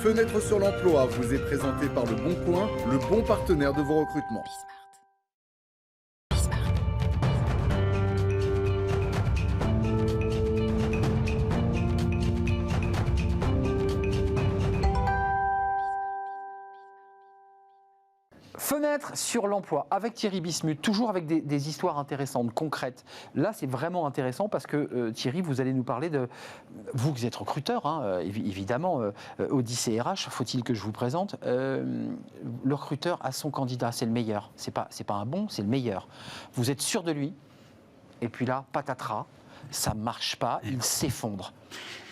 Fenêtre sur l'emploi vous est présenté par Le Bon Coin, le bon partenaire de vos recrutements. Fenêtre sur l'emploi avec Thierry Bismuth, toujours avec des histoires intéressantes, concrètes. Là, c'est vraiment intéressant parce que Thierry, vous allez nous parler de... Vous qui êtes recruteur, hein, évidemment, Odyssée RH, faut-il que je vous présente. Le recruteur a son candidat, c'est le meilleur. C'est pas un bon, c'est le meilleur. Vous êtes sûr de lui, et puis là, patatras, ça ne marche pas, il s'effondre.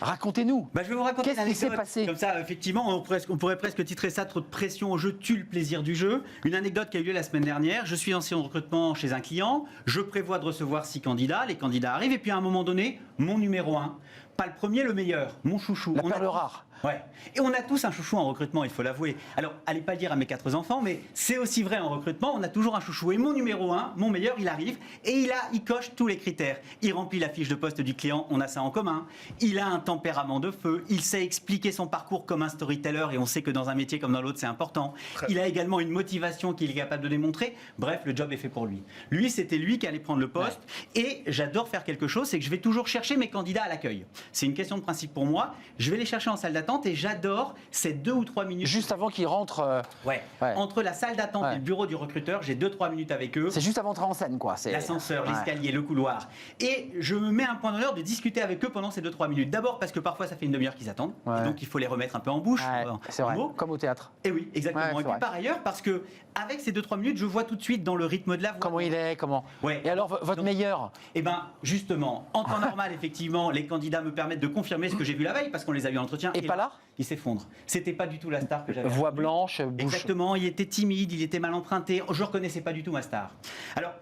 Racontez-nous. Je vais vous raconter qu'est-ce qui s'est passé. Comme ça, effectivement, on pourrait presque titrer ça trop de pression au jeu tue le plaisir du jeu. Une anecdote qui a eu lieu la semaine dernière. Je suis ancien recrutement chez un client. Je prévois de recevoir 6 candidats. Les candidats arrivent et puis à un moment donné, mon numéro 1, pas le premier, le meilleur, mon chouchou. La perle rare. Ouais. Et on a tous un chouchou en recrutement, il faut l'avouer. Alors, allez pas le dire à mes 4 enfants, mais c'est aussi vrai en recrutement, on a toujours un chouchou. Et mon numéro 1, mon meilleur, il arrive et il coche tous les critères. Il remplit la fiche de poste du client, on a ça en commun. Il a un tempérament de feu, il sait expliquer son parcours comme un storyteller et on sait que dans un métier comme dans l'autre, c'est important. Il a également une motivation qu'il est capable de démontrer. Bref, le job est fait pour lui. C'était lui qui allait prendre le poste. Ouais. Et j'adore faire quelque chose, c'est que je vais toujours chercher mes candidats à l'accueil. C'est une question de principe pour moi. Je vais les chercher en salle d'attente et j'adore ces 2 ou 3 minutes. Juste avant qu'ils rentrent. Ouais. Entre la salle d'attente et le bureau du recruteur, j'ai 2-3 minutes avec eux. C'est juste avant d'entrer en scène, quoi. L'ascenseur, l'escalier, le couloir. Et je me mets un point d'honneur de discuter avec eux pendant ces 2-3 minutes. D'abord parce que parfois ça fait une demi-heure qu'ils attendent. Et donc il faut les remettre un peu en bouche. C'est vrai, comme au théâtre. Et oui, exactement. Et puis par ailleurs, parce que avec ces 2-3 minutes, je vois tout de suite dans le rythme de la voix. Comment il est, comment. Ouais. Et alors, votre meilleur. Eh bien, justement, en temps normal, effectivement, les candidats me permettent de confirmer ce que j'ai vu la veille, parce qu'on les a vus en entretien. Et pas là. Il s'effondre. C'était pas du tout la star que j'avais. Voix blanche, bouche. Exactement, il était timide, il était mal emprunté. Je reconnaissais pas du tout ma star. Alors,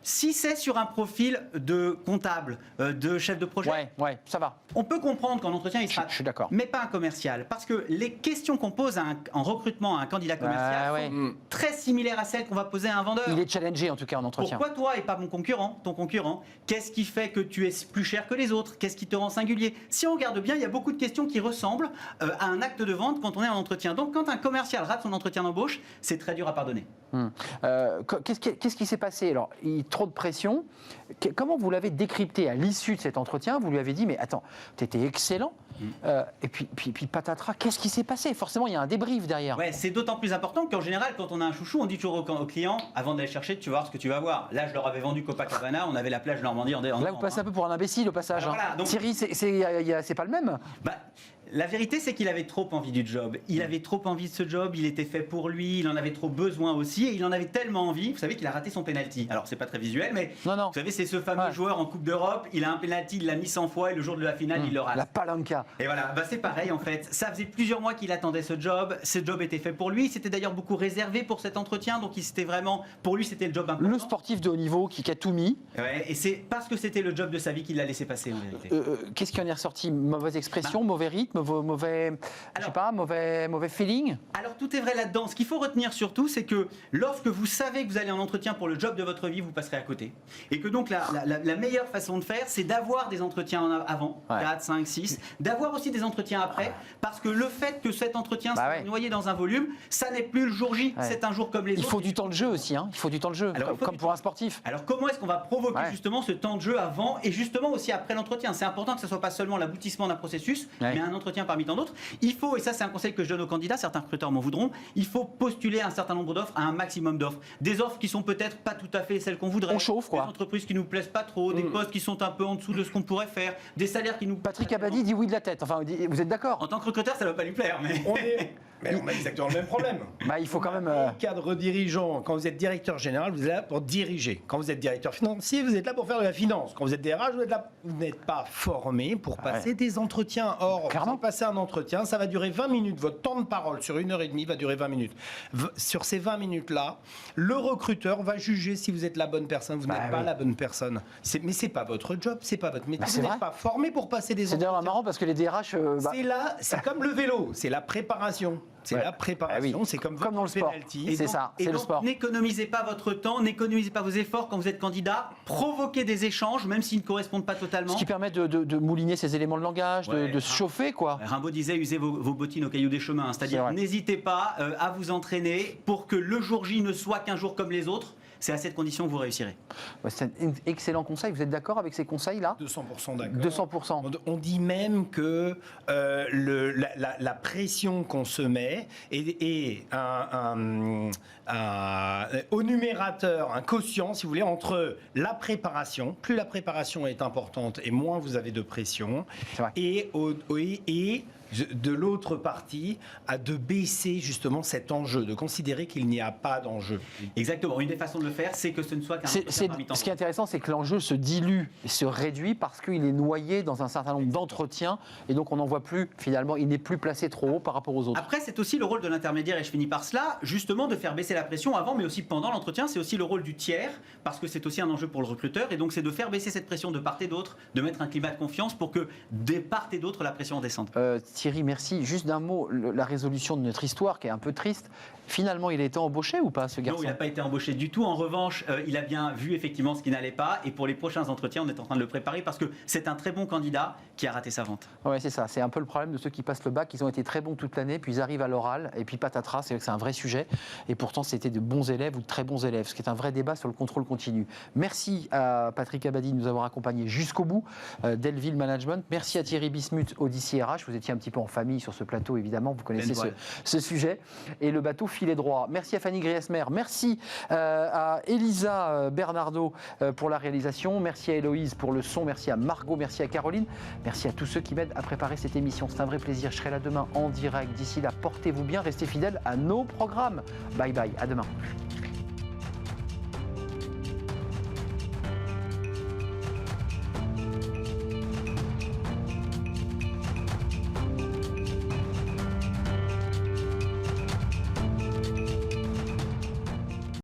si c'est sur un profil de comptable, de chef de projet, ouais, ça va. On peut comprendre qu'en entretien, il sera. Je suis d'accord. Mais pas un commercial. Parce que les questions qu'on pose en recrutement à un candidat commercial sont très similaires à celles qu'on va poser à un vendeur. Il est challengé en tout cas en entretien. Pourquoi toi et pas mon concurrent, ton concurrent? Qu'est-ce qui fait que tu es plus cher que les autres? Qu'est-ce qui te rend singulier? Si on regarde bien, il y a beaucoup de questions qui ressemblent à un acte de vente quand on est en entretien. Donc quand un commercial rate son entretien d'embauche, c'est très dur à pardonner. Qu'est-ce qui s'est passé? Alors, trop de pression. Comment vous l'avez décrypté à l'issue de cet entretien? Vous lui avez dit, mais attends, tu étais excellent. Et puis patatras, qu'est-ce qui s'est passé? Forcément, il y a un débrief derrière. Ouais, c'est d'autant plus important qu'en général, quand on a un chouchou, on dit toujours au client, avant d'aller chercher, tu vas voir ce que tu vas voir. Là, je leur avais vendu Copacabana, on avait la plage Normandie en Là, vous passez un peu pour un imbécile au passage. Voilà, donc... Thierry, c'est pas le même. La vérité, c'est qu'il avait trop envie du job. Il avait trop envie de ce job, il était fait pour lui, il en avait trop besoin aussi, et il en avait tellement envie. Vous savez qu'il a raté son penalty. Alors, c'est pas très visuel, mais vous savez, c'est ce fameux joueur en Coupe d'Europe, il a un penalty, il l'a mis 100 fois, et le jour de la finale, il le rate. La palanca. Et voilà, c'est pareil en fait. Ça faisait plusieurs mois qu'il attendait ce job était fait pour lui. C'était d'ailleurs beaucoup réservé pour cet entretien, donc pour lui, c'était le job important. Le sportif de haut niveau qui a tout mis. Ouais, et c'est parce que c'était le job de sa vie qu'il l'a laissé passer en vérité. Qu'est-ce qui en est ressorti? Mauvaise expression, mauvais rythme, mauvais feeling? Alors tout est vrai là-dedans. Ce qu'il faut retenir surtout, c'est que lorsque vous savez que vous allez en entretien pour le job de votre vie, vous passerez à côté. Et que donc la meilleure façon de faire, c'est d'avoir des entretiens avant, 4, 5, 6, d'avoir aussi des entretiens après, parce que le fait que cet entretien soit noyé dans un volume, ça n'est plus le jour J, c'est un jour comme les autres. Il faut du temps de jeu aussi, il faut du temps de jeu, comme pour un sportif. Alors comment est-ce qu'on va provoquer justement ce temps de jeu avant et justement aussi après l'entretien? C'est important que ce ne soit pas seulement l'aboutissement d'un processus, mais un entretien parmi tant d'autres. Il faut, et ça c'est un conseil que je donne aux candidats, certains recruteurs m'en voudront, il faut postuler un certain nombre d'offres, à un maximum d'offres. Des offres qui sont peut-être pas tout à fait celles qu'on voudrait. On chauffe quoi. Des entreprises qui nous plaisent pas trop, des postes qui sont un peu en dessous de ce qu'on pourrait faire, des salaires qui nous... Patrick Abadi dit oui de la tête, enfin vous êtes d'accord? En tant que recruteur, ça ne va pas lui plaire, mais... On a exactement le même problème. Il faut quand même... Cadre dirigeant, quand vous êtes directeur général, vous êtes là pour diriger. Quand vous êtes directeur financier, vous êtes là pour faire de la finance. Quand vous êtes DRH, vous n'êtes pas formé pour passer des entretiens. Or, vous passez un entretien, ça va durer 20 minutes. Votre temps de parole sur 1h30 va durer 20 minutes. Sur ces 20 minutes-là, le recruteur va juger si vous êtes la bonne personne. Vous n'êtes pas la bonne personne. Mais c'est pas votre job, c'est pas votre métier. Vous n'êtes pas formé pour passer des entretiens. C'est d'ailleurs marrant parce que les DRH... C'est comme le vélo, c'est la préparation. C'est la préparation, c'est comme dans le sport. C'est ça, c'est le sport. N'économisez pas votre temps, n'économisez pas vos efforts quand vous êtes candidat. Provoquez des échanges, même s'ils ne correspondent pas totalement. Ce qui permet de mouliner ces éléments de langage, de se chauffer, quoi. Rimbaud disait usez vos bottines au caillou des chemins. C'est-à-dire, n'hésitez pas à vous entraîner pour que le jour J ne soit qu'un jour comme les autres. C'est à cette condition que vous réussirez. C'est un excellent conseil. Vous êtes d'accord avec ces conseils-là ? 200% d'accord. 200%. On dit même que la pression qu'on se met est au numérateur, un quotient, si vous voulez, entre la préparation. Plus la préparation est importante et moins vous avez de pression. Et de l'autre partie, de baisser justement cet enjeu, de considérer qu'il n'y a pas d'enjeu. Exactement. Une des façons de le faire, c'est que ce ne soit qu'un Ce qui est intéressant, c'est que l'enjeu se dilue et se réduit parce qu'il est noyé dans un certain nombre d'entretiens et donc on n'en voit plus, finalement, il n'est plus placé trop haut par rapport aux autres. Après, c'est aussi le rôle de l'intermédiaire, et je finis par cela, justement de faire baisser la pression avant, mais aussi pendant l'entretien. C'est aussi le rôle du tiers, parce que c'est aussi un enjeu pour le recruteur, et donc c'est de faire baisser cette pression de part et d'autre, de mettre un climat de confiance pour que de part et d'autre, la pression descende. Thierry, merci. Juste d'un mot, la résolution de notre histoire qui est un peu triste. Finalement, il a été embauché ou pas, ce garçon ? Non, il n'a pas été embauché du tout. En revanche, il a bien vu effectivement ce qui n'allait pas. Et pour les prochains entretiens, on est en train de le préparer parce que c'est un très bon candidat qui a raté sa vente. Oui, c'est ça. C'est un peu le problème de ceux qui passent le bac. Ils ont été très bons toute l'année, puis ils arrivent à l'oral, et puis patatras, c'est vrai que c'est un vrai sujet. Et pourtant, c'était de bons élèves ou de très bons élèves, ce qui est un vrai débat sur le contrôle continu. Merci à Patrick Abadie de nous avoir accompagnés jusqu'au bout, Delville Management. Merci à Thierry Bismuth, Odyssey RH. Vous étiez un petit peu en famille sur ce plateau, évidemment. Vous connaissez ce sujet. Et le bateau filet droit. Merci à Fanny Griesmer. Merci à Elisa Bernardo pour la réalisation. Merci à Héloïse pour le son. Merci à Margot. Merci à Caroline. Merci à tous ceux qui m'aident à préparer cette émission. C'est un vrai plaisir. Je serai là demain en direct. D'ici là, portez-vous bien. Restez fidèles à nos programmes. Bye bye. À demain.